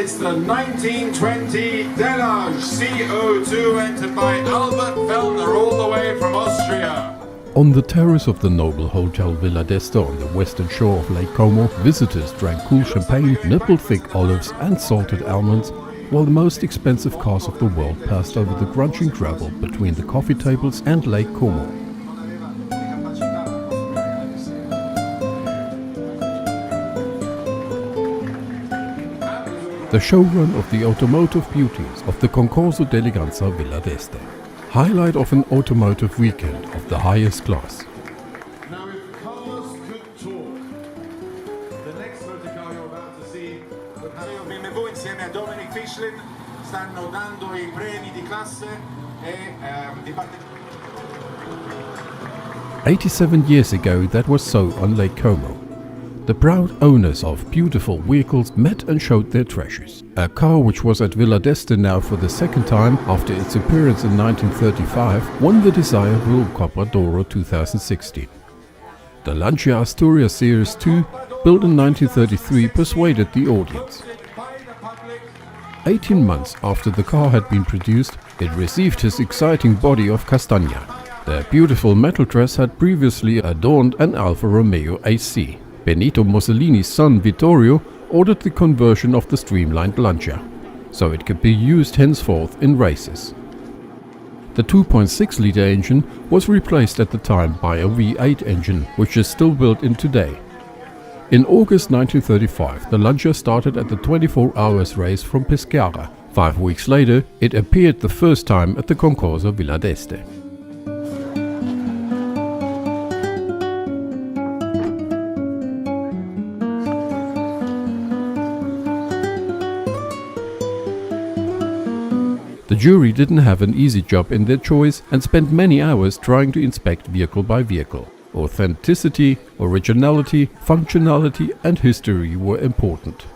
It's the 1920 Delage CO2 entered by Albert Fellner all the way from Austria. On the terrace of the noble Hotel Villa d'Este on the western shore of Lake Como, visitors drank cool champagne, nipple-thick olives and salted almonds, while the most expensive cars of the world passed over the grunting gravel between the coffee tables and Lake Como. The showrun of the automotive beauties of the Concorso d'Eleganza Villa d'Este. Highlight of an automotive weekend of the highest class. Now if cars could talk, the next motorcar you're about to see would have BMW insieme a Dominic Fischlin stanno dando I premi di classe e di parte. 87 years ago that was so on Lake Como. The proud owners of beautiful vehicles met and showed their treasures. A car which was at Villa d'Este now for the second time after its appearance in 1935 won the desirable Coppa d'Oro 2016. The Lancia Asturia Series 2, built in 1933, persuaded the audience. 18 months after the car had been produced, it received his exciting body of castagna. The beautiful metal dress had previously adorned an Alfa Romeo AC. Benito Mussolini's son Vittorio ordered the conversion of the streamlined Lancia, so it could be used henceforth in races. The 2.6-litre engine was replaced at the time by a V8 engine, which is still built in today. In August 1935, the Lancia started at the 24 hours race from Pescara. 5 weeks later, it appeared the first time at the Concorso Villa d'Este. The jury didn't have an easy job in their choice and spent many hours trying to inspect vehicle by vehicle. Authenticity, originality, functionality and history were important.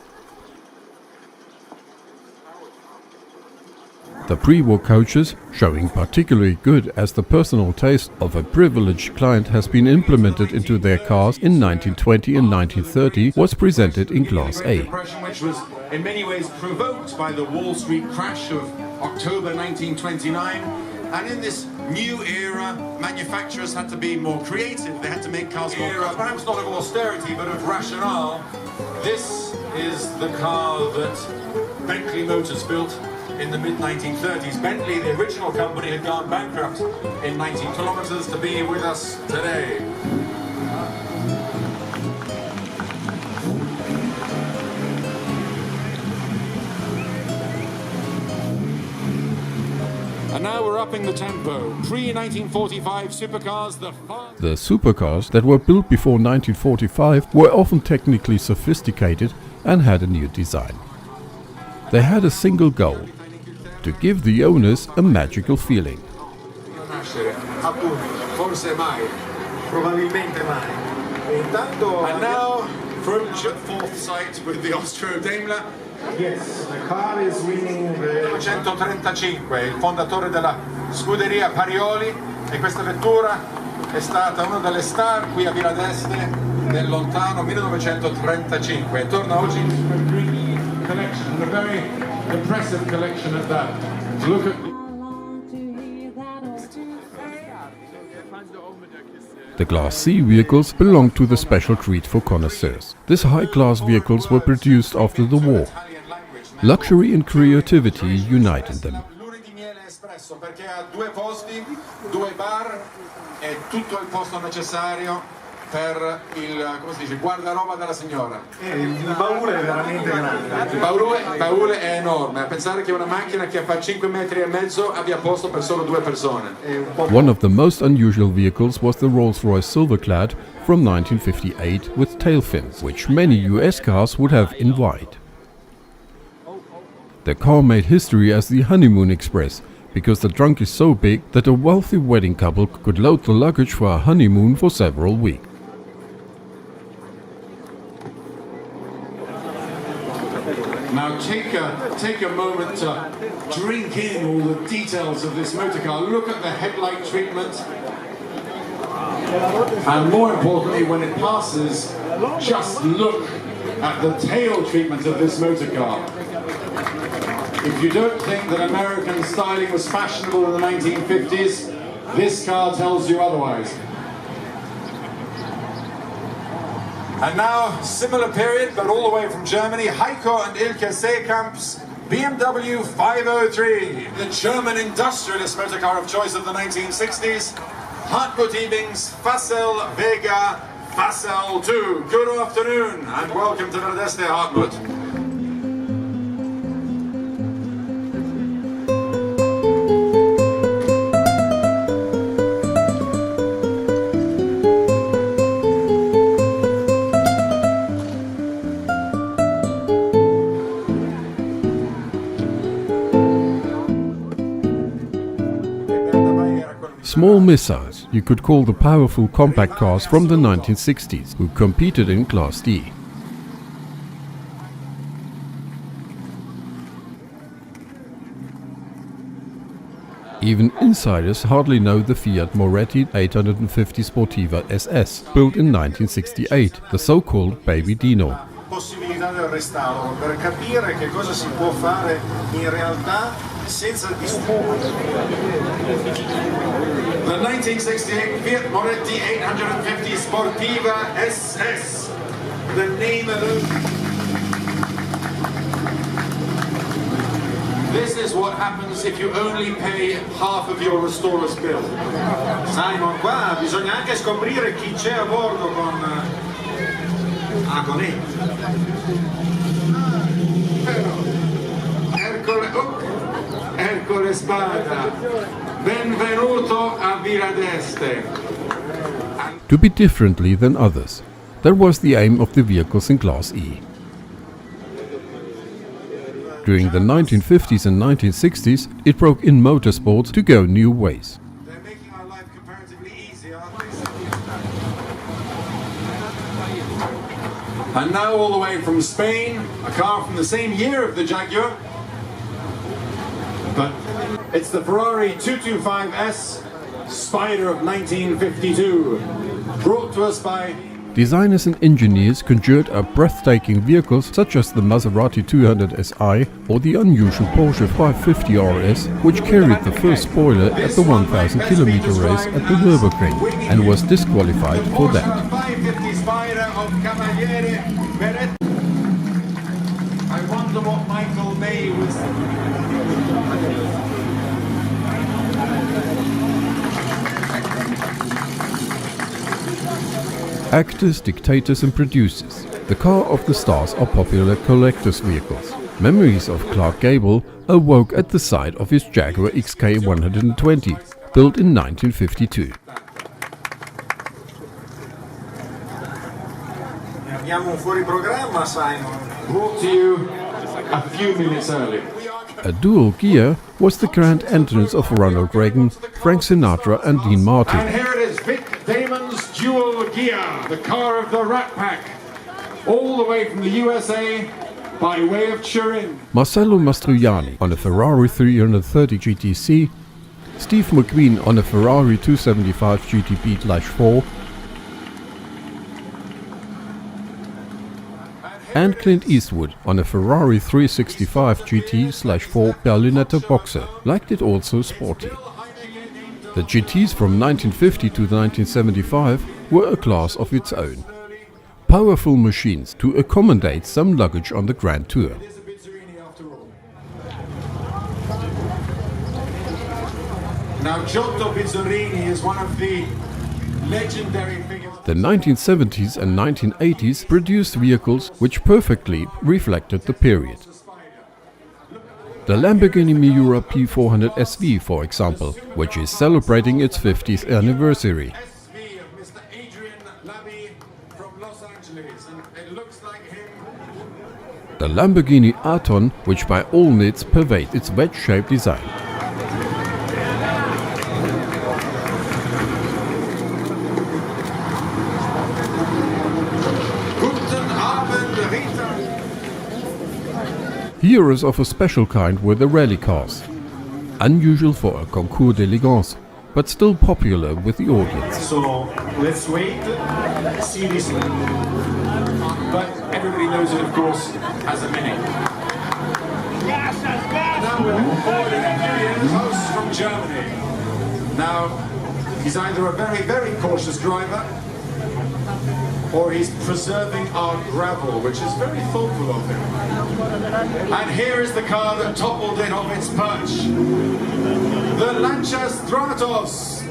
The pre-war coaches, showing particularly good as the personal taste of a privileged client has been implemented into their cars in 1920 and 1930, was presented in Class A. Which was in many ways provoked by the Wall Street crash of October 1929. And in this new era, manufacturers had to be more creative. They had to make cars more, perhaps not of austerity, but of rationale. This is the car that Bentley Motors built in the mid-1930s. Bentley, the original company, had gone bankrupt in 19 kilometers to be with us today. And now we're upping the tempo. Pre-1945 supercars, the supercars that were built before 1945 were often technically sophisticated and had a new design. They had a single goal: to give the owners a magical feeling. And now, approach at fourth sight with the Austro Daimler. Yes, the car is winning the 1935, il fondatore della scuderia Parioli, e questa vettura è stata una delle star qui a Villa d'Este nel lontano 1935 e torna oggi in collection, a very impressive collection at that. Look at The Class C vehicles belonged to the special treat for connoisseurs. These high-class vehicles were produced after the war. Luxury and creativity united them. Perché ha 2 posti, 2 bar e tutto il posto necessario per il, come si dice, guardaroba della signora. Il baule è veramente grande. Il baule è enorme, a pensare che una macchina che fa 5 metri e mezzo abbia posto per solo 2 persone. One of the most unusual vehicles was the Rolls-Royce Silverclad from 1958 with tail fins, which many US cars would have in white. The car made history as the Honeymoon Express, because the trunk is so big that a wealthy wedding couple could load the luggage for a honeymoon for several weeks. Now take a moment to drink in all the details of this motor car. Look at the headlight treatment. And more importantly, when it passes, just look at the tail treatment of this motor car. If you don't think that American styling was fashionable in the 1950s, this car tells you otherwise. And now, similar period, but all the way from Germany, Heiko and Ilke Seekamp's BMW 503, the German industrialist motor car of choice of the 1960s. Hartmut Ebing's Fassel Vega Fassel 2. Good afternoon and welcome to Verdeste, Hartmut. Small missiles, you could call the powerful compact cars from the 1960s, who competed in Class D. Even insiders hardly know the Fiat Moretti 850 Sportiva SS, built in 1968, the so-called Baby Dino. Possibilità del restauro per capire che cosa si può fare in realtà senza distruggere. The 1968 Fiat Moretti 850 Sportiva SS. The name alone. This is what happens if you only pay half of your restorer's bill. Simon, qua bisogna anche scoprire chi c'è a bordo con lei. Ercole Spada. Benvenuto a Viradeste. To be differently than others. That was the aim of the vehicles in Class E. During the 1950s and 1960s, it broke in motorsport to go new ways. They're making our life comparatively easy, aren't they? And now all the way from Spain, a car from the same year of the Jaguar. But it's the Ferrari 225S Spider of 1952, brought to us by Designers and engineers conjured up breathtaking vehicles such as the Maserati 200 SI or the unusual Porsche 550 RS, which carried the first spoiler at the 1000 kilometer race at the Nürburgring and was disqualified for that. 550 Spider of Cavaliere Beretta. I wonder what Michael May was. Actors, dictators and producers. The car of the stars are popular collectors' vehicles. Memories of Clark Gable awoke at the sight of his Jaguar XK 120, built in 1952. Abbiamo un fuori programma, Simon. Brought to you a few minutes early. A dual gear was the grand entrance of Ronald Reagan, Frank Sinatra and Dean Martin. And here it is, Vic Damon's dual gear, the car of the Rat Pack, all the way from the USA by way of Turin. Marcello Mastroianni on a Ferrari 330 GTC, Steve McQueen on a Ferrari 275 GTB/4, and Clint Eastwood on a Ferrari 365 GT/4 Berlinetta Boxer, liked it also sporty. The GTs from 1950 to 1975 were a class of its own. Powerful machines to accommodate some luggage on the Grand Tour. Now Giotto Bizzarini is one of the legendary figures. The 1970s and 1980s produced vehicles which perfectly reflected the period. The Lamborghini Miura P400 SV, for example, which is celebrating its 50th anniversary. SV of Mr. Adrian Labby from Los Angeles, and it looks like him. The Lamborghini Aton, which by all means pervades its wedge-shaped design. Guten Abend, Rita. Heroes of a special kind were the rally cars. Unusual for a concours d'élégance, but still popular with the audience. So let's wait, see this. But everybody knows it, of course, as a Mini. Now we're looking forward in a few years, host from Germany. Now, he's either a very, very cautious driver, or he's preserving our gravel, which is very thoughtful of him. And here is the car that toppled in off its perch. The Lancia Stratos.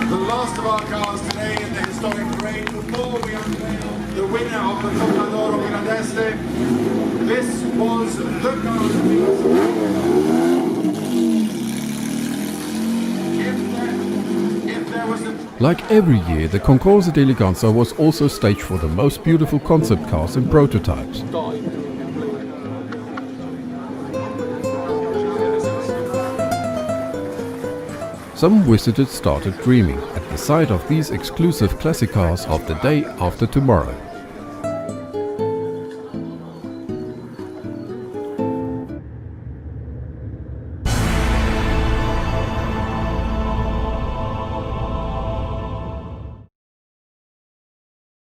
The last of our cars today in the historic parade. Before we unveil the winner of the Coppa d'Oro Gradeste, this was the car that if there was a... Like every year, the Concorso d'Eleganza was also staged for the most beautiful concept cars and prototypes. Some visitors started dreaming at the sight of these exclusive classic cars of the day after tomorrow.